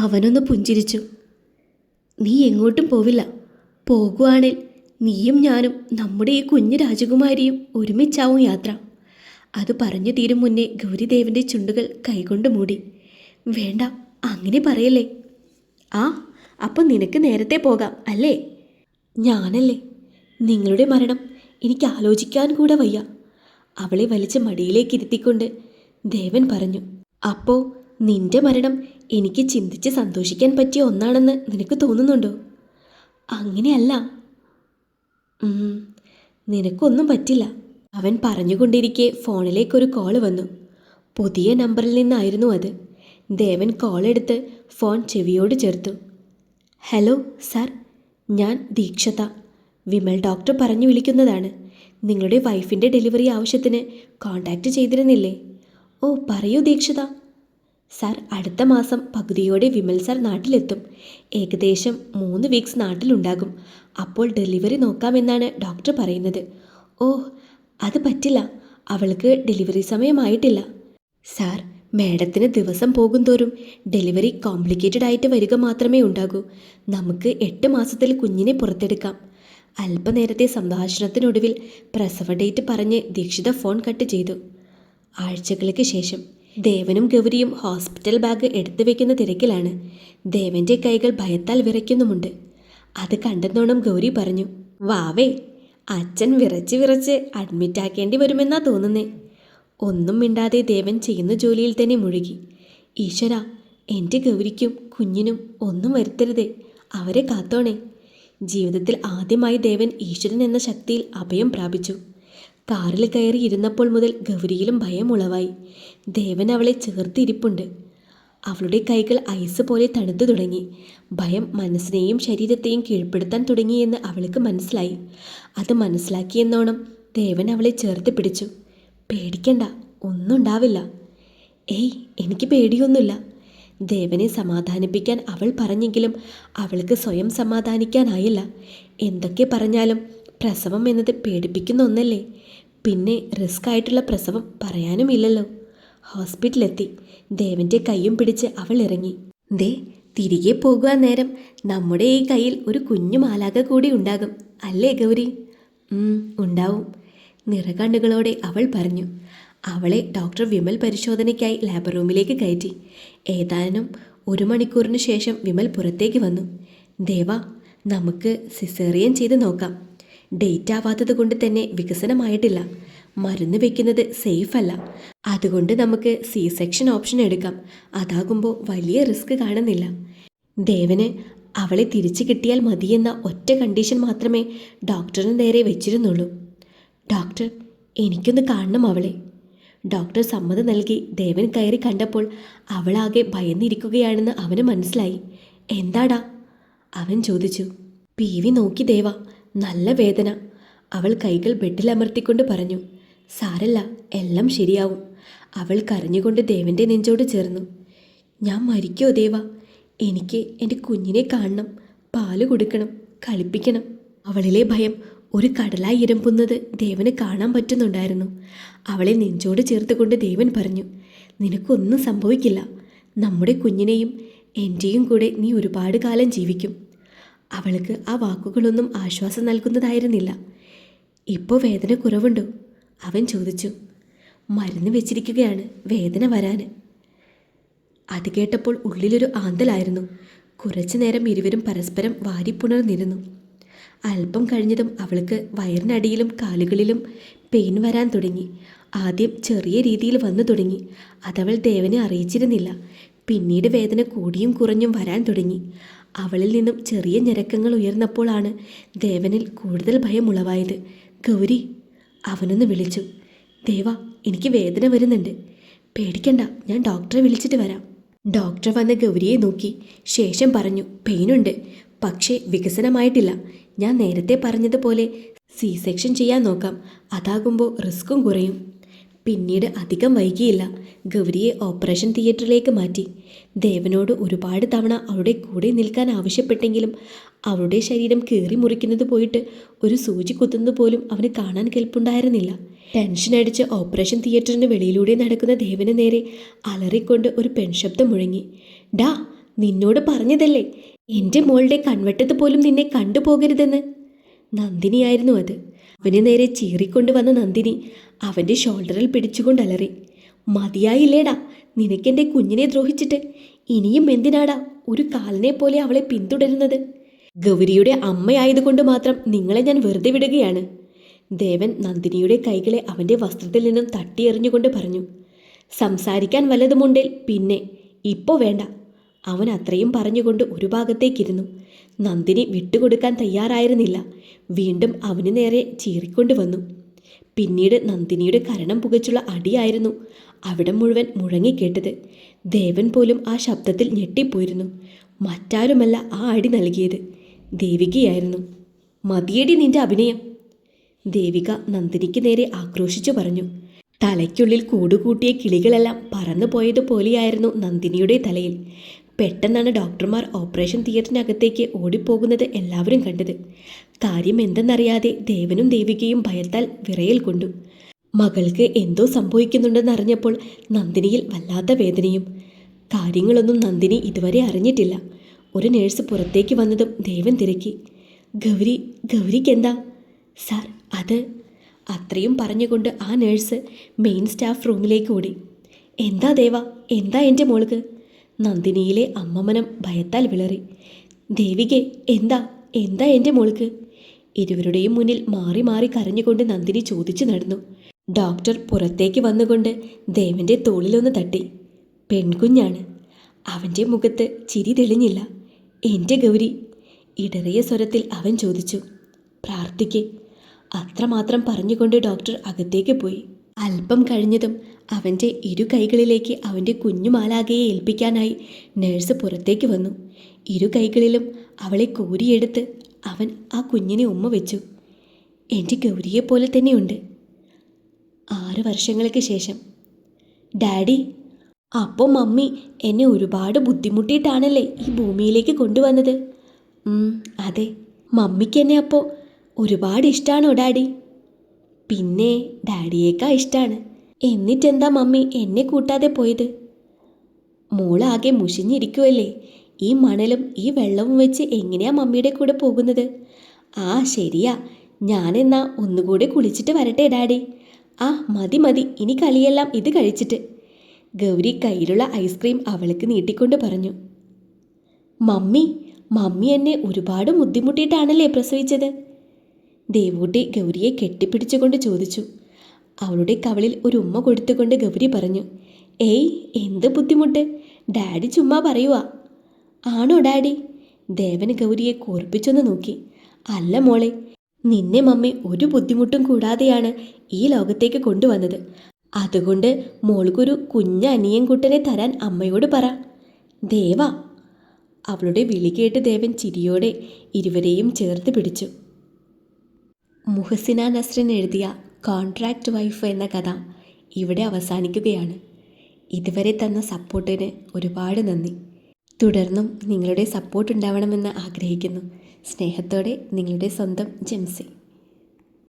അവനൊന്ന് പുഞ്ചിരിച്ചു. നീ എങ്ങോട്ടും പോവില്ല. പോകുവാണേൽ നീയും ഞാനും നമ്മുടെ ഈ കുഞ്ഞു രാജകുമാരിയും ഒരുമിച്ചാവും യാത്ര. അത് പറഞ്ഞു തീരും മുന്നേ ഗൗരിദേവൻ്റെ ചുണ്ടുകൾ കൈകൊണ്ട് മൂടി. വേണ്ട, അങ്ങനെ പറയല്ലേ. ആ, അപ്പം നിനക്ക് നേരത്തെ പോകാം അല്ലേ? ഞാനല്ലേ? നിങ്ങളുടെ മരണം എനിക്ക് ആലോചിക്കാൻ കൂടെ വയ്യ. അവളെ വലിച്ച് മടിയിലേക്ക് ഇരുത്തിക്കൊണ്ട് ദേവൻ പറഞ്ഞു. അപ്പോ നിന്റെ മരണം എനിക്ക് ചിന്തിച്ച് സന്തോഷിക്കാൻ പറ്റിയ ഒന്നാണെന്ന് നിനക്ക് തോന്നുന്നുണ്ടോ? അങ്ങനെയല്ല. നിനക്കൊന്നും പറ്റില്ല. അവൻ പറഞ്ഞുകൊണ്ടിരിക്കെ ഫോണിലേക്കൊരു കോൾ വന്നു. പുതിയ നമ്പറിൽ നിന്നായിരുന്നു അത്. ദേവൻ കോൾ എടുത്ത് ഫോൺ ചെവിയോട് ചേർത്തു. ഹലോ സാർ, ഞാൻ ദീക്ഷത. വിമൽ ഡോക്ടർ പറഞ്ഞു വിളിക്കുന്നതാണ്. നിങ്ങളുടെ വൈഫിൻ്റെ ഡെലിവറി ആവശ്യത്തിന് കോൺടാക്റ്റ് ചെയ്തിരുന്നില്ലേ? ഓ, പറയൂ ദീക്ഷിത. സാർ, അടുത്ത മാസം പകുതിയോടെ വിമൽ സാർ നാട്ടിലെത്തും. ഏകദേശം 3 വീക്സ് നാട്ടിലുണ്ടാകും. അപ്പോൾ ഡെലിവറി നോക്കാമെന്നാണ് ഡോക്ടർ പറയുന്നത്. ഓ, അത് പറ്റില്ല. അവൾക്ക് ഡെലിവറി സമയമായിട്ടില്ല. സാർ, മേഡത്തിന് ദിവസം പോകും തോറും ഡെലിവറി കോംപ്ലിക്കേറ്റഡ് ആയിട്ട് വരിക മാത്രമേ ഉണ്ടാകൂ. നമുക്ക് 8 മാസത്തിൽ കുഞ്ഞിനെ പുറത്തെടുക്കാം. അല്പനേരത്തെ സംഭാഷണത്തിനൊടുവിൽ പ്രസവ ഡേറ്റ് പറഞ്ഞ് ദീക്ഷിത ഫോൺ കട്ട് ചെയ്തു. ആഴ്ചകൾക്ക് ശേഷം ദേവനും ഗൗരിയും ഹോസ്പിറ്റൽ ബാഗ് എടുത്തു വെക്കുന്ന തിരക്കിലാണ്. ദേവൻ്റെ കൈകൾ ഭയത്താൽ വിറയ്ക്കുന്നുമുണ്ട്. അത് കണ്ടെന്നോണം ഗൗരി പറഞ്ഞു. വാവേ, അച്ഛൻ വിറച്ച് വിറച്ച് അഡ്മിറ്റാക്കേണ്ടി വരുമെന്നാ തോന്നുന്നേ. ഒന്നും മിണ്ടാതെ ദേവൻ ചെയ്യുന്ന ജോലിയിൽ തന്നെ മുഴുകി. ഈശ്വര, എൻ്റെ ഗൗരിക്കും കുഞ്ഞിനും ഒന്നും വരുത്തരുതേ. അവരെ കാത്തോണേ. ജീവിതത്തിൽ ആദ്യമായി ദേവൻ ഈശ്വരൻ എന്ന ശക്തിയിൽ അഭയം പ്രാപിച്ചു. കാറിൽ കയറി ഇരുന്നപ്പോൾ മുതൽ ഗൗരിയിലും ഭയം ഉളവായി. ദേവൻ അവളെ ചേർത്തിരിപ്പുണ്ട്. അവളുടെ കൈകൾ ഐസ് പോലെ തണുത്തു തുടങ്ങി. ഭയം മനസ്സിനെയും ശരീരത്തെയും കീഴ്പ്പെടുത്താൻ തുടങ്ങിയെന്ന് അവൾക്ക് മനസ്സിലായി. അത് മനസ്സിലാക്കിയെന്നോണം ദേവൻ അവളെ ചേർത്ത് പിടിച്ചു. പേടിക്കണ്ട, ഒന്നും ഉണ്ടാവില്ല. ഏയ്, എനിക്ക് പേടിയൊന്നുമില്ല. ദേവനെ സമാധാനിപ്പിക്കാൻ അവൾ പറഞ്ഞെങ്കിലും അവൾക്ക് സ്വയം സമാധാനിക്കാനായില്ല. എന്തൊക്കെ പറഞ്ഞാലും പ്രസവം എന്നത് പേടിപ്പിക്കുന്ന ഒന്നല്ലേ. പിന്നെ റിസ്ക് ആയിട്ടുള്ള പ്രസവം പറയാനുമില്ലല്ലോ. ഹോസ്പിറ്റലെത്തി. ദേവൻ്റെ കൈയും പിടിച്ച് അവൾ ഇറങ്ങി. തിരികെ പോകുവാൻ നേരം നമ്മുടെ ഈ കയ്യിൽ ഒരു കുഞ്ഞു മാലാക കൂടി ഉണ്ടാകും അല്ലേ ഗൗരി? ഉണ്ടാവും, നിറകണ്ണുകളോടെ അവൾ പറഞ്ഞു. അവളെ ഡോക്ടർ വിമൽ പരിശോധനയ്ക്കായി ലാബ് റൂമിലേക്ക് കയറ്റി. ഏതാനും 1 മണിക്കൂറിന് ശേഷം വിമൽ പുറത്തേക്ക് വന്നു. ദേവ, നമുക്ക് സിസേറിയൻ ചെയ്ത് നോക്കാം. ഡേറ്റ് ആവാത്തത് കൊണ്ട് തന്നെ വികസനമായിട്ടില്ല. മരുന്ന് വെക്കുന്നത് സേഫ് അല്ല. അതുകൊണ്ട് നമുക്ക് സി സെക്ഷൻ ഓപ്ഷൻ എടുക്കാം. അതാകുമ്പോൾ വലിയ റിസ്ക് കാണുന്നില്ല. ദേവന് അവളെ തിരിച്ചു കിട്ടിയാൽ മതിയെന്ന ഒറ്റ കണ്ടീഷൻ മാത്രമേ ഡോക്ടറിന് നേരെ വെച്ചിരുന്നുള്ളൂ. ഡോക്ടർ, എനിക്കൊന്ന് കാണണം അവളെ. ഡോക്ടർ സമ്മതം നൽകി. ദേവൻ കയറി കണ്ടപ്പോൾ അവളാകെ ഭയന്നിരിക്കുകയാണെന്ന് അവന് മനസ്സിലായി. എന്താടാ? അവൻ ചോദിച്ചു. PV നോക്കി ദേവ, നല്ല വേദന. അവൾ കൈകൾ ബെഡിലമർത്തിക്കൊണ്ട് പറഞ്ഞു. സാരല്ല, എല്ലാം ശരിയാവും. അവൾ കരഞ്ഞുകൊണ്ട് ദേവൻ്റെ നെഞ്ചോട് ചേർന്നു. ഞാൻ മരിക്കോ ദേവ? എനിക്ക് എൻ്റെ കുഞ്ഞിനെ കാണണം, പാല് കൊടുക്കണം, കളിപ്പിക്കണം. അവളിലെ ഭയം ഒരു കടലായി ഇരമ്പുന്നത് ദേവന് കാണാൻ പറ്റുന്നുണ്ടായിരുന്നു. അവളെ നെഞ്ചോട് ചേർത്തുകൊണ്ട് ദേവൻ പറഞ്ഞു. നിനക്കൊന്നും സംഭവിക്കില്ല. നമ്മുടെ കുഞ്ഞിനെയും എൻ്റെയും കൂടെ നീ ഒരുപാട് കാലം ജീവിക്കും. അവൾക്ക് ആ വാക്കുകളൊന്നും ആശ്വാസം നൽകുന്നതായിരുന്നില്ല. ഇപ്പോൾ വേദന കുറവുണ്ടോ? അവൻ ചോദിച്ചു. മരുന്ന് വെച്ചിരിക്കുകയാണ് വേദന വരാൻ. അത് കേട്ടപ്പോൾ ഉള്ളിലൊരു ആന്തലായിരുന്നു. കുറച്ചു നേരം ഇരുവരും പരസ്പരം വാരിപ്പുണർന്നിരുന്നു. അല്പം കഴിഞ്ഞതും അവൾക്ക് വയറിനടിയിലും കാലുകളിലും പെയിൻ വരാൻ തുടങ്ങി. ആദ്യം ചെറിയ രീതിയിൽ വന്നു തുടങ്ങി. അതവൾ ദേവനെ അറിയിച്ചിരുന്നില്ല. പിന്നീട് വേദന കൂടിയും കുറഞ്ഞും വരാൻ തുടങ്ങി. അവളിൽ നിന്നും ചെറിയ ഞരക്കങ്ങൾ ഉയർന്നപ്പോഴാണ് ദേവനിൽ കൂടുതൽ ഭയം ഉളവായത്. ഗൗരി, അവനൊന്ന് വിളിച്ചു. ദേവ, എനിക്ക് വേദന വരുന്നുണ്ട്. പേടിക്കണ്ട, ഞാൻ ഡോക്ടറെ വിളിച്ചിട്ട് വരാം. ഡോക്ടർ വന്ന് ഗൗരിയെ നോക്കി ശേഷം പറഞ്ഞു. പെയിനുണ്ട്, പക്ഷേ വികസനമായിട്ടില്ല. ഞാൻ നേരത്തെ പറഞ്ഞതുപോലെ സി സെക്ഷൻ ചെയ്യാൻ നോക്കാം. അതാകുമ്പോൾ റിസ്ക്കും കുറയും. പിന്നീട് അധികം വൈകിയില്ല. ഗൗരിയെ ഓപ്പറേഷൻ തിയേറ്ററിലേക്ക് മാറ്റി. ദേവനോട് ഒരുപാട് തവണ അവളുടെ കൂടെ നിൽക്കാൻ ആവശ്യപ്പെട്ടെങ്കിലും അവളുടെ ശരീരം കീറി മുറിക്കുന്നത് പോയിട്ട് ഒരു സൂചി കുത്തുന്നത് പോലും അവന് കാണാൻ കെൽപ്പുണ്ടായിരുന്നില്ല. ടെൻഷൻ അടിച്ച് ഓപ്പറേഷൻ തിയേറ്ററിന് വെളിയിലൂടെ നടക്കുന്ന ദേവന് നേരെ അലറിക്കൊണ്ട് ഒരു പെൺശബ്ദം മുഴങ്ങി. ഡാ, നിന്നോട് പറഞ്ഞതല്ലേ എൻ്റെ മോളുടെ കൺവെട്ടത്ത് പോലും നിന്നെ കണ്ടുപോകരുതെന്ന്. നന്ദിനിയായിരുന്നു അത്. അവന് നേരെ ചീറിക്കൊണ്ട് വന്ന നന്ദിനി അവൻ്റെ ഷോൾഡറിൽ പിടിച്ചുകൊണ്ട് അലറി, മതിയായില്ലേടാ നിനക്കെൻ്റെ കുഞ്ഞിനെ ദ്രോഹിച്ചിട്ട്? ഇനിയും എന്തിനാടാ ഒരു കാലനെ പോലെ അവളെ പിന്തുടരുന്നത്? ഗൗരിയുടെ അമ്മയായതുകൊണ്ട് മാത്രം നിങ്ങളെ ഞാൻ വെറുതെ വിടുകയാണ്. ദേവൻ നന്ദിനിയുടെ കൈകളെ അവൻ്റെ വസ്ത്രത്തിൽ നിന്നും തട്ടിയെറിഞ്ഞുകൊണ്ട് പറഞ്ഞു. സംസാരിക്കാൻ വല്ലതുമുണ്ടേൽ പിന്നെ, ഇപ്പോൾ വേണ്ട. അവൻ അത്രയും പറഞ്ഞുകൊണ്ട് ഒരു ഭാഗത്തേക്കിരുന്നു. നന്ദിനി വിട്ടുകൊടുക്കാൻ തയ്യാറായിരുന്നില്ല. വീണ്ടും അവന് നേരെ ചീറിക്കൊണ്ട് വന്നു. പിന്നീട് നന്ദിനിയുടെ കരണം പുകച്ചുള്ള അടിയായിരുന്നു അവിടം മുഴുവൻ മുഴങ്ങിക്കേട്ടത്. ദേവൻ പോലും ആ ശബ്ദത്തിൽ ഞെട്ടിപ്പോയിരുന്നു. മറ്റാരുമല്ല ആ അടി നൽകിയത്, ദേവികയായിരുന്നു. മതിയടി നിന്റെ അഭിനയം, ദേവിക നന്ദിനിക്ക് നേരെ ആക്രോശിച്ചു പറഞ്ഞു. തലയ്ക്കുള്ളിൽ കൂടുകൂട്ടിയ കിളികളെല്ലാം പറന്നു പോയതുപോലെയായിരുന്നു നന്ദിനിയുടെ തലയിൽ. പെട്ടെന്നാണ് ഡോക്ടർമാർ ഓപ്പറേഷൻ തിയേറ്ററിനകത്തേക്ക് ഓടിപ്പോകുന്നത് എല്ലാവരും കണ്ടത്. കാര്യം എന്തെന്നറിയാതെ ദേവനും ദേവികയും ഭയത്താൽ വിറയൽ കൊണ്ടു. മകൾക്ക് എന്തോ സംഭവിക്കുന്നുണ്ടെന്നറിഞ്ഞപ്പോൾ നന്ദിനിയിൽ വല്ലാത്ത വേദനയും. കാര്യങ്ങളൊന്നും നന്ദിനി ഇതുവരെ അറിഞ്ഞിട്ടില്ല. ഒരു നേഴ്സ് പുറത്തേക്ക് വന്നതും ദേവൻ തിരക്കി, ഗൗരിക്കെന്താ? സാർ അത്. അത്രയും പറഞ്ഞുകൊണ്ട് ആ നേഴ്സ് മെയിൻ സ്റ്റാഫ് റൂമിലേക്ക് ഓടി. എന്താ ദേവ, എന്താ എൻ്റെ മോൾക്ക്? നന്ദിനിയിലെ അമ്മമനം ഭയത്താൽ വിളറി. ദേവികെ, എന്താ എന്താ എൻ്റെ മോൾക്ക്? ഇരുവരുടെയും മുന്നിൽ മാറി മാറി കരഞ്ഞുകൊണ്ട് നന്ദിനി ചോദിച്ചു നടന്നു. ഡോക്ടർ പുറത്തേക്ക് വന്നുകൊണ്ട് ദേവൻ്റെ തോളിലൊന്ന് തട്ടി. പെൺകുഞ്ഞാണ്. അവൻ്റെ മുഖത്ത് ചിരി തെളിഞ്ഞില്ല. എൻ്റെ ഗൗരി, ഇടറിയ സ്വരത്തിൽ അവൻ ചോദിച്ചു. പ്രാർത്ഥിക്ക്. അത്രമാത്രം പറഞ്ഞുകൊണ്ട് ഡോക്ടർ അകത്തേക്ക് പോയി. അല്പം കഴിഞ്ഞതും അവൻ്റെ ഇരു കൈകളിലേക്ക് അവൻ്റെ കുഞ്ഞുമാലാകയെ ഏൽപ്പിക്കാനായി നേഴ്സ് പുറത്തേക്ക് വന്നു. ഇരു കൈകളിലും അവളെ കോരിയെടുത്ത് അവൻ ആ കുഞ്ഞിനെ ഉമ്മ വെച്ചു. എൻ്റെ ഗൗരിയെപ്പോലെ തന്നെയുണ്ട്. 6 വർഷങ്ങൾക്ക് ശേഷം. ഡാഡി, അപ്പോൾ മമ്മി എന്നെ ഒരുപാട് ബുദ്ധിമുട്ടിയിട്ടാണല്ലേ ഈ ഭൂമിയിലേക്ക് കൊണ്ടുവന്നത്? അതെ. മമ്മിക്ക് എന്നെ അപ്പോൾ ഒരുപാട് ഇഷ്ടമാണോ ഡാഡി? പിന്നെ ഡാഡിയേക്കാൾ ഇഷ്ടമാണ്. എന്നിട്ടെന്താ മമ്മി എന്നെ കൂട്ടാതെ പോയത്? മോളാകെ മുഷിഞ്ഞിരിക്കുമല്ലേ. ഈ മണലും ഈ വെള്ളവും വെച്ച് എങ്ങനെയാ മമ്മിയുടെ കൂടെ പോകുന്നത്? ആ ശരിയാ, ഞാനെന്നാ ഒന്നുകൂടെ കുളിച്ചിട്ട് വരട്ടെ ഡാഡി. ആ മതി, ഇനി കളിയെല്ലാം ഇത് കഴിച്ചിട്ട്. ഗൗരി കയ്യിലുള്ള ഐസ്ക്രീം അവൾക്ക് നീട്ടിക്കൊണ്ട് പറഞ്ഞു. മമ്മി എന്നെ ഒരുപാട് ബുദ്ധിമുട്ടിയിട്ടാണല്ലേ പ്രസവിച്ചത്? ദേവൂട്ടി ഗൗരിയെ കെട്ടിപ്പിടിച്ചുകൊണ്ട് ചോദിച്ചു. അവളുടെ കവളിൽ ഒരു ഉമ്മ കൊടുത്തുകൊണ്ട് ഗൗരി പറഞ്ഞു. ഏയ്, എന്ത് ബുദ്ധിമുട്ട്? ഡാഡി ചുമ്മാ പറയുവാ. ആണോ ഡാഡി? ദേവൻ ഗൗരിയെ കോർപ്പിച്ചൊന്ന് നോക്കി. അല്ല മോളെ, നിന്നെ മമ്മി ഒരു ബുദ്ധിമുട്ടും കൂടാതെയാണ് ഈ ലോകത്തേക്ക് കൊണ്ടുവന്നത്. അതുകൊണ്ട് മോൾക്കൊരു അനിയൻകുട്ടനെ തരാൻ അമ്മയോട് പറ. ദേവാ. അവളുടെ വിളി കേട്ട് ദേവൻ ചിരിയോടെ ഇരുവരെയും ചേർത്ത് പിടിച്ചു. മുഹസിന നസ്രിൻ എഴുതിയ കോൺട്രാക്റ്റ് വൈഫ് എന്ന കഥ ഇവിടെ അവസാനിക്കുകയാണ്. ഇതുവരെ തന്ന സപ്പോർട്ടിന് ഒരുപാട് നന്ദി. തുടർന്നും നിങ്ങളുടെ സപ്പോർട്ട് ഉണ്ടാവണമെന്ന് ആഗ്രഹിക്കുന്നു. സ്നേഹത്തോടെ നിങ്ങളുടെ സ്വന്തം ജെംസി.